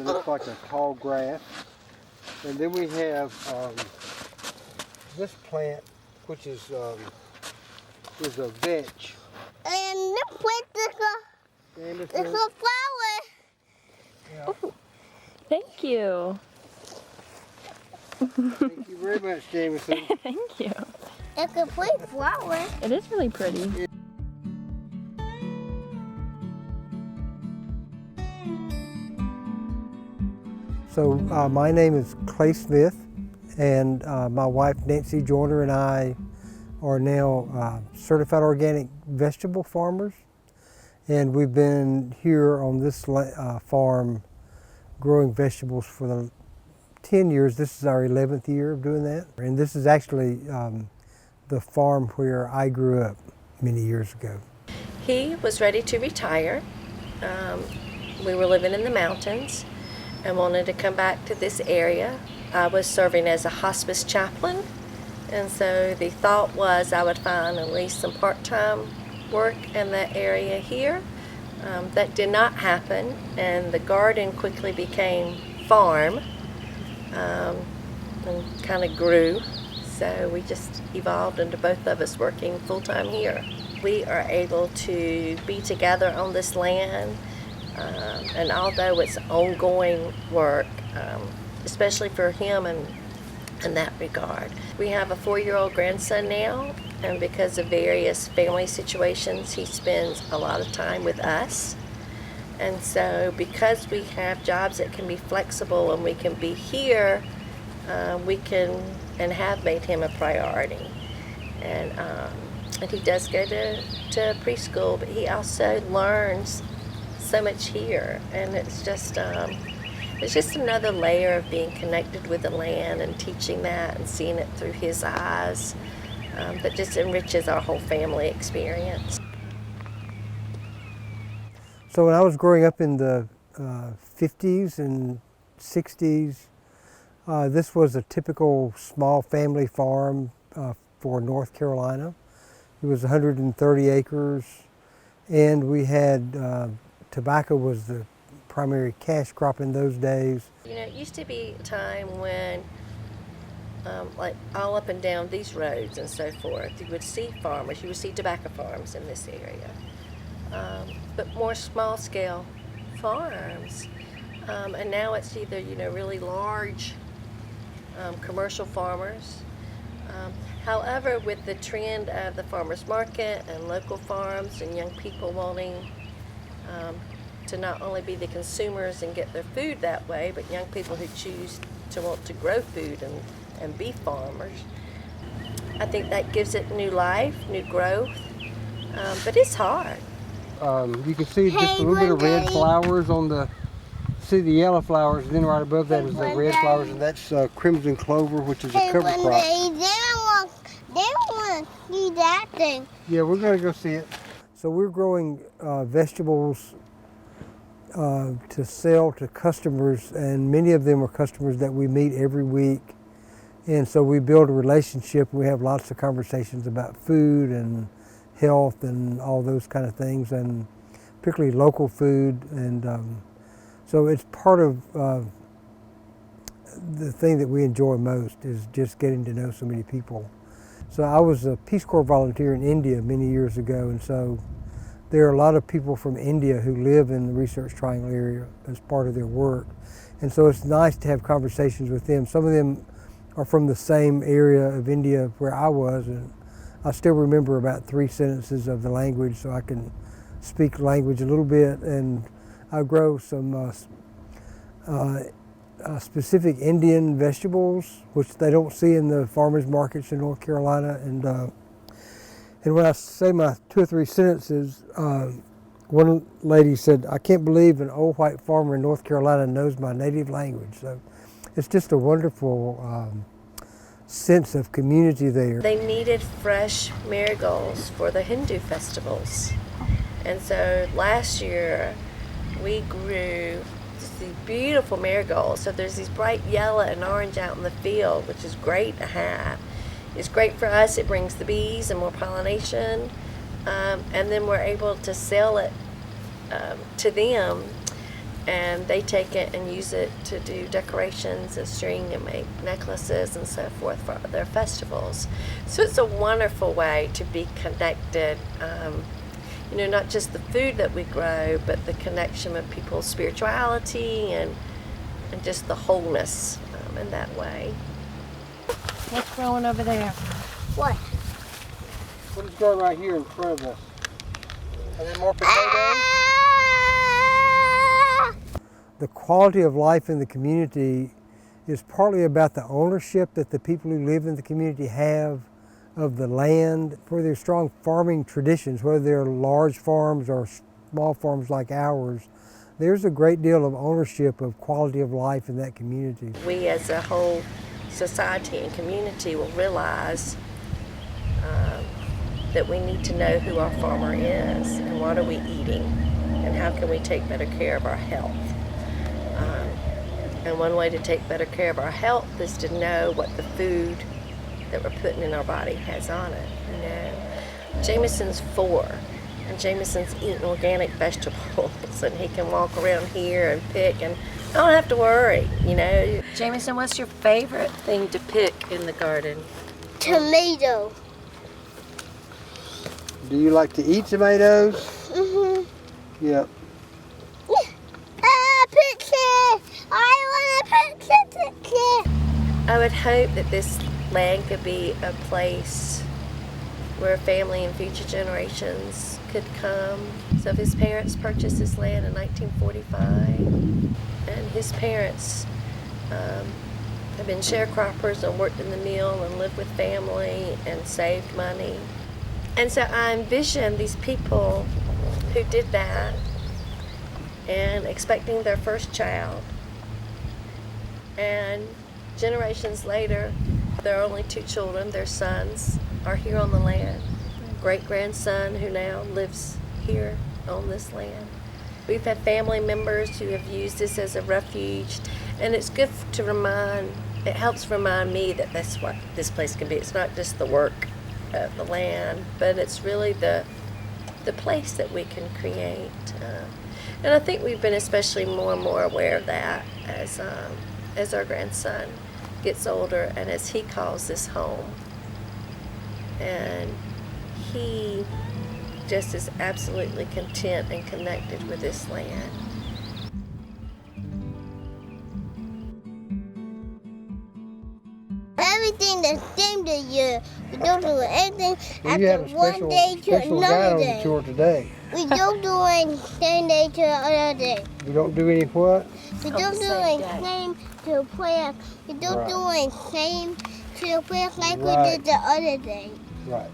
that looks like a tall grass. And then we have this plant, which is a vetch. And the plant is a flower. Yeah. Oh, thank you. Thank you very much, Jameson. Thank you. It's a pretty flower. It is really pretty. So my name is Clay Smith, and my wife Nancy Joyner and I are now certified organic vegetable farmers. And we've been here on this farm growing vegetables for the 10 years. This is our 11th year of doing that. And this is actually the farm where I grew up many years ago. He was ready to retire. We were living in the mountains and wanted to come back to this area. I was serving as a hospice chaplain, and so the thought was I would find at least some part-time work in that area here. That did not happen, and the garden quickly became farm and kind of grew. So we just evolved into both of us working full-time here. We are able to be together on this land, and although it's ongoing work, especially for him in that regard. We have a 4-year-old grandson now, and because of various family situations, he spends a lot of time with us. And so because we have jobs that can be flexible and we can be here, we can and have made him a priority. And he does go to preschool, but he also learns so much here, and it's just another layer of being connected with the land and teaching that and seeing it through his eyes that just enriches our whole family experience. So when I was growing up in the 50s and 60s, this was a typical small family farm for North Carolina. It was 130 acres, and we had tobacco was the primary cash crop in those days. You know, it used to be a time when, like all up and down these roads and so forth, you would see farmers, you would see tobacco farms in this area, but more small-scale farms. And now it's either, you know, really large commercial farmers. However, with the trend of the farmers market and local farms and young people wanting to not only be the consumers and get their food that way, but young people who choose to want to grow food and be farmers, I think that gives it new life, new growth, but it's hard. You can see just a little bit of red flowers on the, see the yellow flowers, and then right above that is the red flowers, and that's crimson clover, which is a cover crop. They don't want to see that thing. Yeah, we're going to go see it. So we're growing vegetables to sell to customers, and many of them are customers that we meet every week. And so we build a relationship. We have lots of conversations about food and health and all those kind of things, and particularly local food. And so it's part of the thing that we enjoy most is just getting to know so many people. So I was a Peace Corps volunteer in India many years ago, and so there are a lot of people from India who live in the Research Triangle area as part of their work. And so it's nice to have conversations with them. Some of them are from the same area of India where I was, and I still remember about 3 sentences of the language, so I can speak language a little bit. And I grow some specific Indian vegetables, which they don't see in the farmers markets in North Carolina. And when I say my 2 or 3 sentences, one lady said, "I can't believe an old white farmer in North Carolina knows my native language." So it's just a wonderful sense of community there. They needed fresh marigolds for the Hindu festivals. And so last year we grew these beautiful marigolds. So there's these bright yellow and orange out in the field, which is great to have. It's great for us. It brings the bees and more pollination. And then we're able to sell it to them. and they take it and use it to do decorations and string and make necklaces and so forth for their festivals. So it's a wonderful way to be connected. You know, not just the food that we grow, but the connection with people's spirituality and just the wholeness in that way. What's growing over there? What? What is growing right here in front of us? Are there more potatoes? The quality of life in the community is partly about the ownership that the people who live in the community have of the land, where there's strong farming traditions, whether they're large farms or small farms like ours. There's a great deal of ownership of quality of life in that community. We as a whole society and community will realize that we need to know who our farmer is and what are we eating and how can we take better care of our health. And one way to take better care of our health is to know what the food that we're putting in our body has on it. You know, Jameson's 4, and Jameson's eating organic vegetables, and he can walk around here and pick, and I don't have to worry. You know, Jameson, what's your favorite thing to pick in the garden? Tomato. Do you like to eat tomatoes? Mm-hmm. Yep. Picture! I want a picture! I would hope that this land could be a place where family and future generations could come. So his parents purchased this land in 1945, and his parents have been sharecroppers and worked in the mill and lived with family and saved money. And so I envision these people who did that and expecting their first child. And generations later, their only 2 children, their sons, are here on the land. Great-grandson who now lives here on this land. We've had family members who have used this as a refuge, and it's good to it helps remind me that that's what this place can be. It's not just the work of the land, but it's really the place that we can create. And I think we've been especially more and more aware of that as our grandson gets older and as he calls this home. And he just is absolutely content and connected with this land. Everything the same to you. We don't do anything You had after a one day to special guide another on the day. tour today. We don't do anything day to another day. You don't do any what? We On don't the do same day. anything to play. We don't Right. do anything to play like we Right. did the other day. Right.